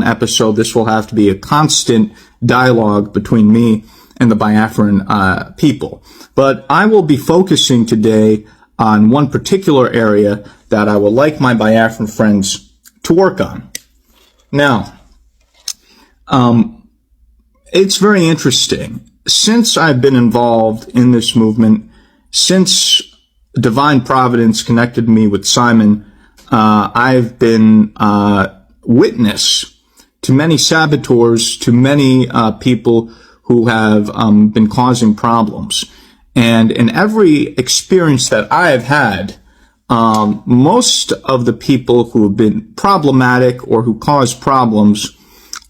one episode. This will have to be a constant dialogue between me and the Biafran people. But I will be focusing today on one particular area that I would like my Biafran friends to work on. Now, it's very interesting. Since I've been involved in this movement, since Divine Providence connected me with Simon, I've been witness to many saboteurs, to many people who have been causing problems. And in every experience that I have had, most of the people who have been problematic or who cause problems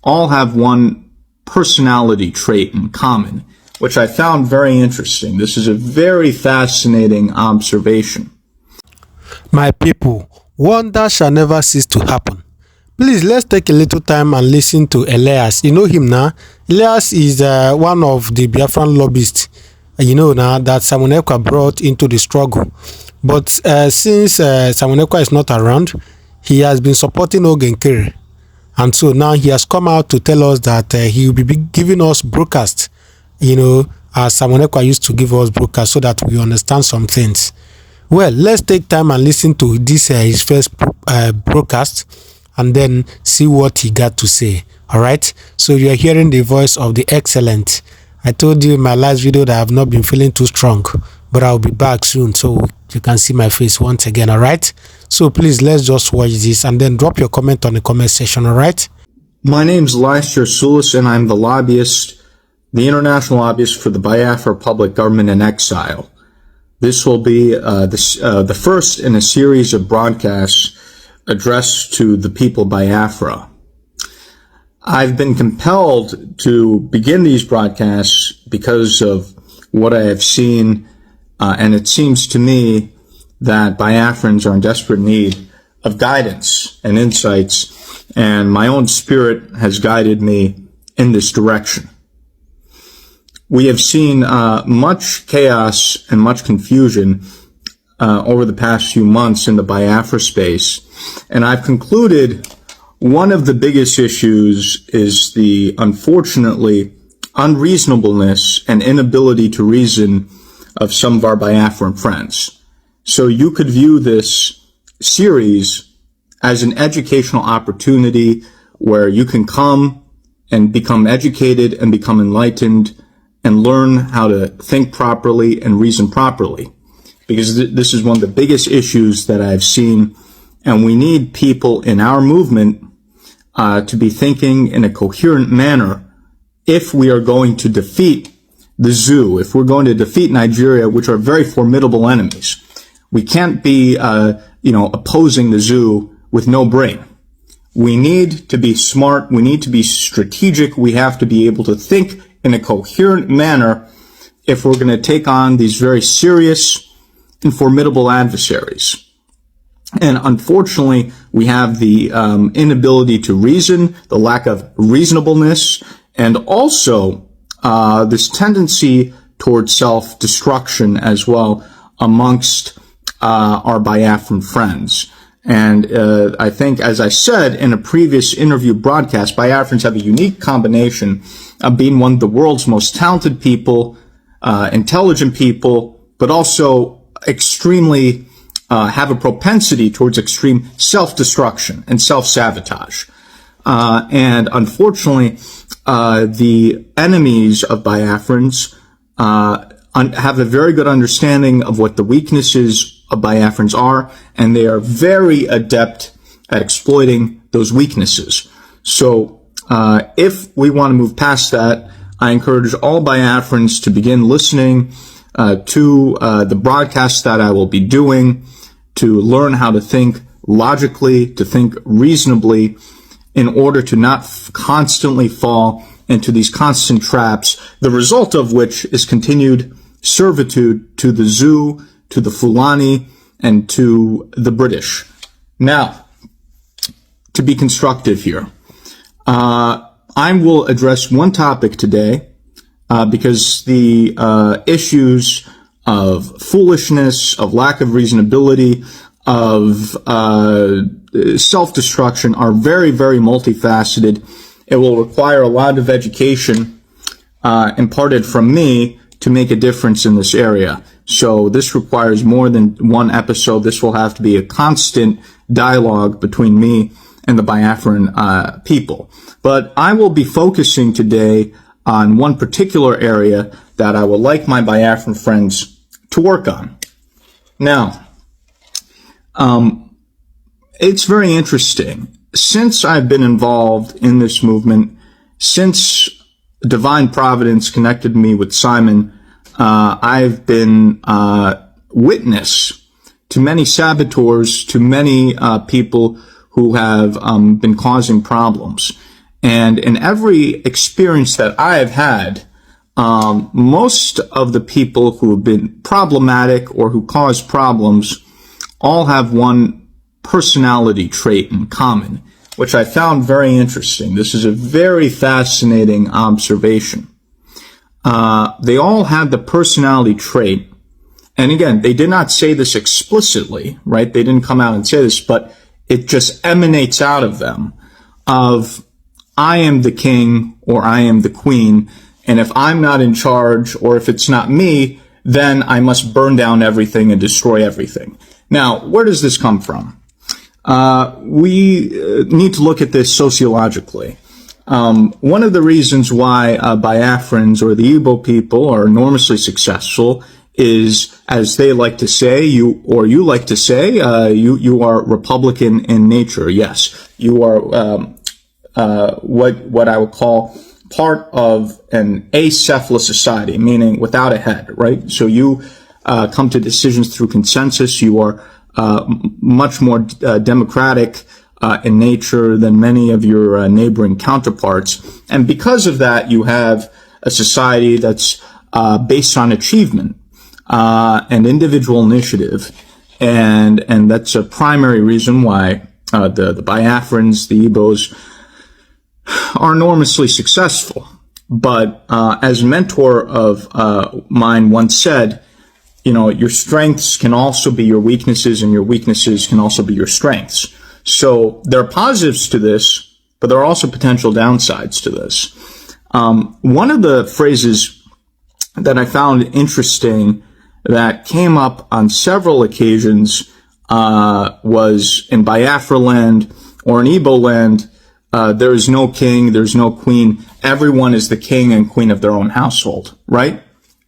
all have one personality trait in common, which I found very interesting. This is a very fascinating observation. My people, wonder shall never cease to happen. Please, let's take a little time and listen to Elias. You know him now. Elias is one of the Biafran lobbyists, you know now, that Simon Ekpa brought into the struggle. But since Simon Ekpa is not around, he has been supporting Ogenkere. And so now he has come out to tell us that he will be giving us broadcasts, you know, as Simon Ekpa used to give us broadcasts so that we understand some things. Well, let's take time and listen to this, his first broadcast, and then see what he got to say. All right. So you are hearing the voice of the excellent. I told you in my last video that I have not been feeling too strong, but I'll be back soon so you can see my face once again. All right. So please, let's just watch this and then drop your comment on the comment section. All right. My name's Lester Sulis, and I'm the lobbyist, the international lobbyist for the Biafra Public Government in Exile. This will be the first in a series of broadcasts addressed to the people Biafra. I've been compelled to begin these broadcasts because of what I have seen, and it seems to me that Biafrans are in desperate need of guidance and insights, and my own spirit has guided me in this direction. We have seen much chaos and much confusion over the past few months in the Biafra space, and I've concluded one of the biggest issues is the, unfortunately, unreasonableness and inability to reason of some of our Biafran friends. So you could view this series as an educational opportunity where you can come and become educated and become enlightened and learn how to think properly and reason properly. Because this is one of the biggest issues that I've seen, and we need people in our movement to be thinking in a coherent manner if we are going to defeat the zoo, if we're going to defeat Nigeria, which are very formidable enemies. We can't be, opposing the zoo with no brain. We need to be smart. We need to be strategic. We have to be able to think in a coherent manner if we're going to take on these very serious and formidable adversaries. And unfortunately, we have the inability to reason, the lack of reasonableness, and also this tendency towards self-destruction as well amongst our Biafran friends. And I think, as I said in a previous interview broadcast, Biafrans have a unique combination of being one of the world's most talented people, intelligent people, but also extremely have a propensity towards extreme self-destruction and self-sabotage. And unfortunately, the enemies of Biafrans have a very good understanding of what the weaknesses of Biafrans are, and they are very adept at exploiting those weaknesses. So if we want to move past that, I encourage all Biafrans to begin listening to the broadcasts that I will be doing, to learn how to think logically, to think reasonably, in order to not constantly fall into these constant traps, the result of which is continued servitude to the zoo, to the Fulani, and to the British. Now, to be constructive here, I will address one topic today because the issues of foolishness, of lack of reasonability, of self-destruction are very, very multifaceted. It will require a lot of education imparted from me to make a difference in this area. So this requires more than one episode. This will have to be a constant dialogue between me and the Biafran people. But I will be focusing today on one particular area that I would like my Biafran friends to work on. Now, it's very interesting. Since I've been involved in this movement, since Divine Providence connected me with Simon, I've been witness to many saboteurs, to many people who have been causing problems. And in every experience that I have had, most of the people who have been problematic or who cause problems all have one personality trait in common, which I found very interesting. This is a very fascinating observation. They all had the personality trait. And again, they did not say this explicitly, right? They didn't come out and say this, but it just emanates out of them of, I am the king or I am the queen. And if I'm not in charge, or if it's not me, then I must burn down everything and destroy everything. Now, where does this come from? We need to look at this sociologically. One of the reasons why Biafrans or the Igbo people are enormously successful is, as they like to say, you like to say, you are Republican in nature. Yes, you are what I would call part of an acephalous society, meaning without a head, right? So you come to decisions through consensus. You are much more democratic in nature than many of your neighboring counterparts. And because of that, you have a society that's based on achievement and individual initiative. And that's a primary reason why the Biafrans, the Igbos, are enormously successful. But as a mentor of mine once said, you know, your strengths can also be your weaknesses, and your weaknesses can also be your strengths. So there are positives to this, but there are also potential downsides to this. One of the phrases that I found interesting that came up on several occasions was in Biafra land or in Igbo land, there is no king, there's no queen. Everyone is the king and queen of their own household, right?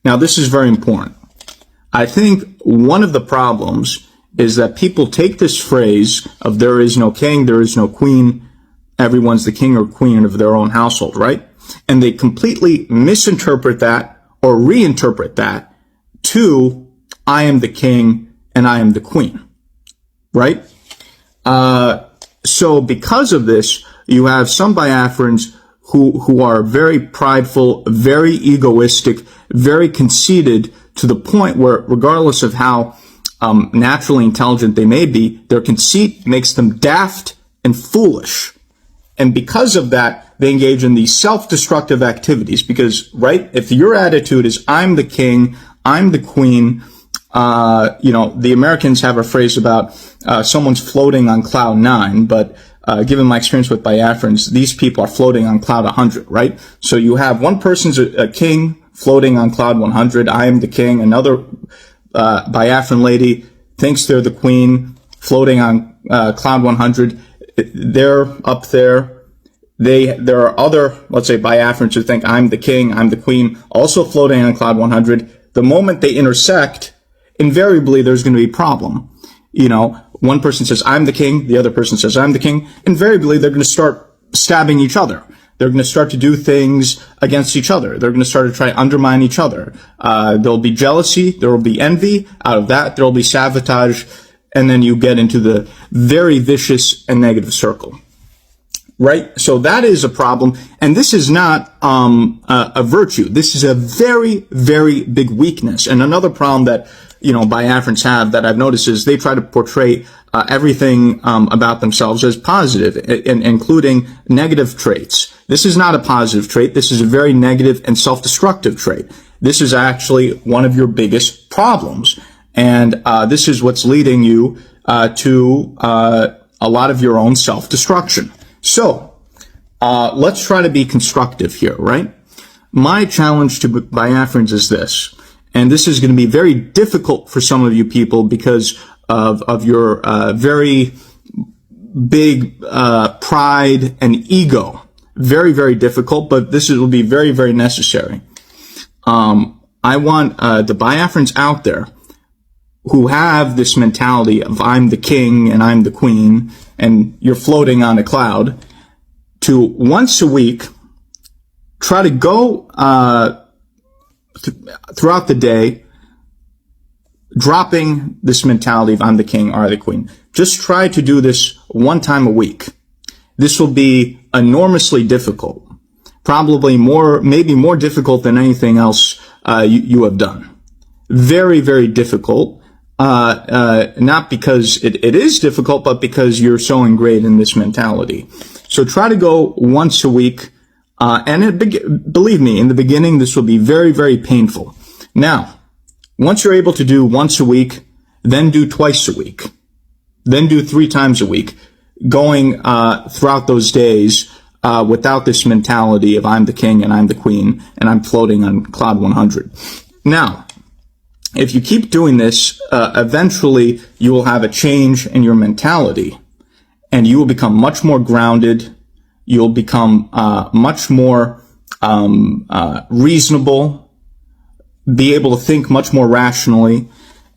Now, this is very important. I think one of the problems is that people take this phrase of there is no king, there is no queen, everyone's the king or queen of their own household, right? And they completely misinterpret that or reinterpret that to I am the king and I am the queen, right? So because of this, you have some Biafrans who are very prideful, very egoistic, very conceited, to the point where, regardless of how naturally intelligent they may be, their conceit makes them daft and foolish. And because of that, they engage in these self-destructive activities. Because, right, if your attitude is, I'm the king, I'm the queen, the Americans have a phrase about someone's floating on cloud 9, but given my experience with Biafrans, these people are floating on cloud 100, right? So you have one person's a king floating on cloud 100, I am the king. Another Biafran lady thinks they're the queen, floating on cloud 100. They're up there. There are other, let's say, Biafrans who think I'm the king, I'm the queen, also floating on cloud 100. The moment they intersect, invariably there's going to be a problem. You know, one person says I'm the king, the other person says I'm the king. Invariably, they're going to start stabbing each other. They're going to start to do things against each other. They're going to start to try to undermine each other. There'll be jealousy. There will be envy. Out of that, there will be sabotage. And then you get into the very vicious and negative circle. Right? So that is a problem. And this is not a virtue. This is a very, very big weakness. And another problem that, Biafrans have that I've noticed is they try to portray everything about themselves as positive, including negative traits. This is not a positive trait. This is a very negative and self-destructive trait. This is actually one of your biggest problems. And this is what's leading you to a a lot of your own self-destruction. So, let's try to be constructive here, right? My challenge to Biafrans is this, and this is going to be very difficult for some of you people because of your very big pride and ego. Very, very difficult, but this will be very, very necessary. I want the Biafrans out there who have this mentality of I'm the king and I'm the queen and you're floating on a cloud to once a week try to go throughout the day dropping this mentality of I'm the king or the queen. Just try to do this one time a week. This will be enormously difficult. Probably maybe more difficult than anything else you have done. Very, very difficult. Not because it is difficult, but because you're so ingrained in this mentality. So try to go once a week. Believe me, in the beginning, this will be very, very painful. Now, once you're able to do once a week, then do twice a week, then do 3 times a week, going throughout those days without this mentality of I'm the king and I'm the queen and I'm floating on cloud 100. Now, if you keep doing this, eventually you will have a change in your mentality and you will become much more grounded. You'll become much more reasonable, be able to think much more rationally,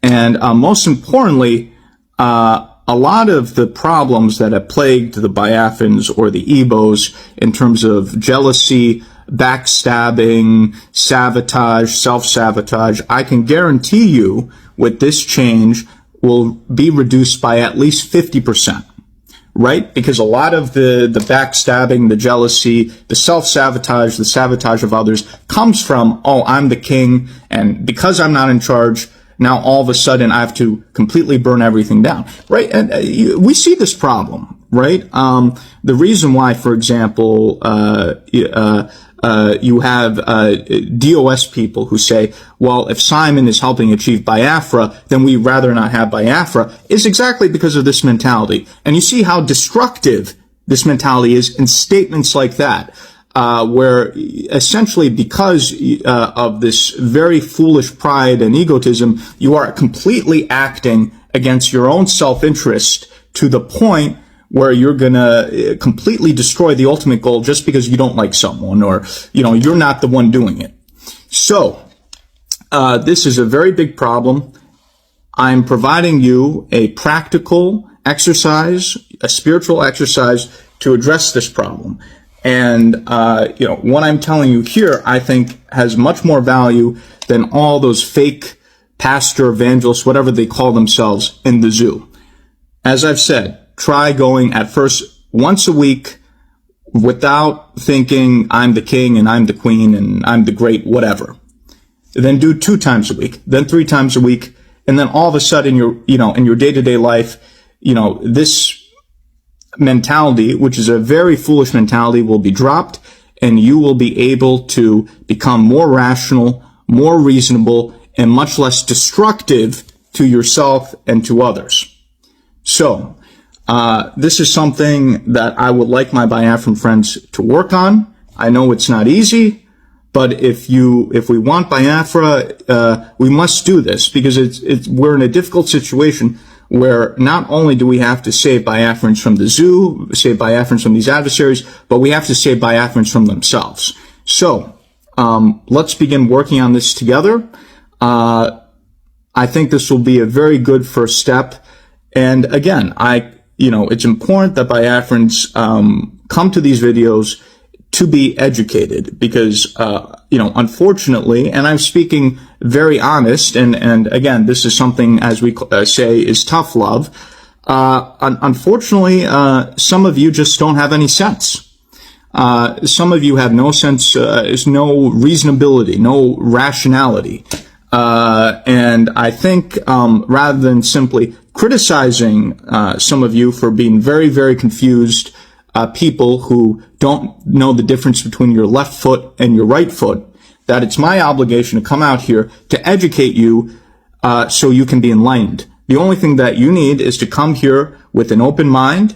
and most importantly, a lot of the problems that have plagued the Biafrans or the Igbos in terms of jealousy, backstabbing, sabotage, self-sabotage, I can guarantee you with this change will be reduced by at least 50%. Right? Because a lot of the backstabbing, the jealousy, the self-sabotage, the sabotage of others comes from, oh, I'm the king, and because I'm not in charge, now all of a sudden I have to completely burn everything down. Right? And we see this problem, right? The reason why, for example, you have DOS people who say, well, if Simon is helping achieve Biafra, then we'd rather not have Biafra, is exactly because of this mentality. And you see how destructive this mentality is in statements like that, where essentially because of this very foolish pride and egotism, you are completely acting against your own self-interest to the point where you're gonna completely destroy the ultimate goal just because you don't like someone or, you're not the one doing it. So, this is a very big problem. I'm providing you a practical exercise, a spiritual exercise to address this problem. And, what I'm telling you here, I think has much more value than all those fake pastor evangelists, whatever they call themselves, in the zoo. As I've said, try going at first once a week without thinking I'm the king and I'm the queen and I'm the great whatever. Then do 2 times a week, then 3 times a week, and then all of a sudden in your day-to-day life, this mentality, which is a very foolish mentality, will be dropped and you will be able to become more rational, more reasonable, and much less destructive to yourself and to others. So, this is something that I would like my Biafran friends to work on. I know it's not easy, but if we want Biafra, we must do this because we're in a difficult situation where not only do we have to save Biafrans from the zoo, save Biafrans from these adversaries, but we have to save Biafrans from themselves. So, let's begin working on this together. I think this will be a very good first step. And again, it's important that Biafrans come to these videos to be educated because, unfortunately, and I'm speaking very honest, and again, this is something, as we say, is tough love. Unfortunately, some of you just don't have any sense. Some of you have no sense, no reasonability, no rationality. And I think, rather than simply criticizing some of you for being very, very confused people who don't know the difference between your left foot and your right foot, that it's my obligation to come out here to educate you so you can be enlightened. The only thing that you need is to come here with an open mind,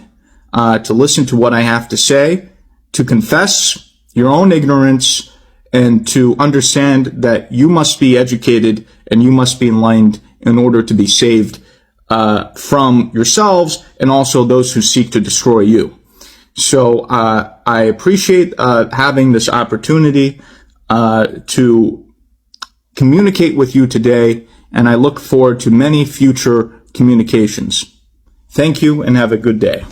to listen to what I have to say, to confess your own ignorance, and to understand that you must be educated and you must be enlightened in order to be saved from yourselves and also those who seek to destroy you. So I appreciate having this opportunity to communicate with you today, and I look forward to many future communications. Thank you and have a good day.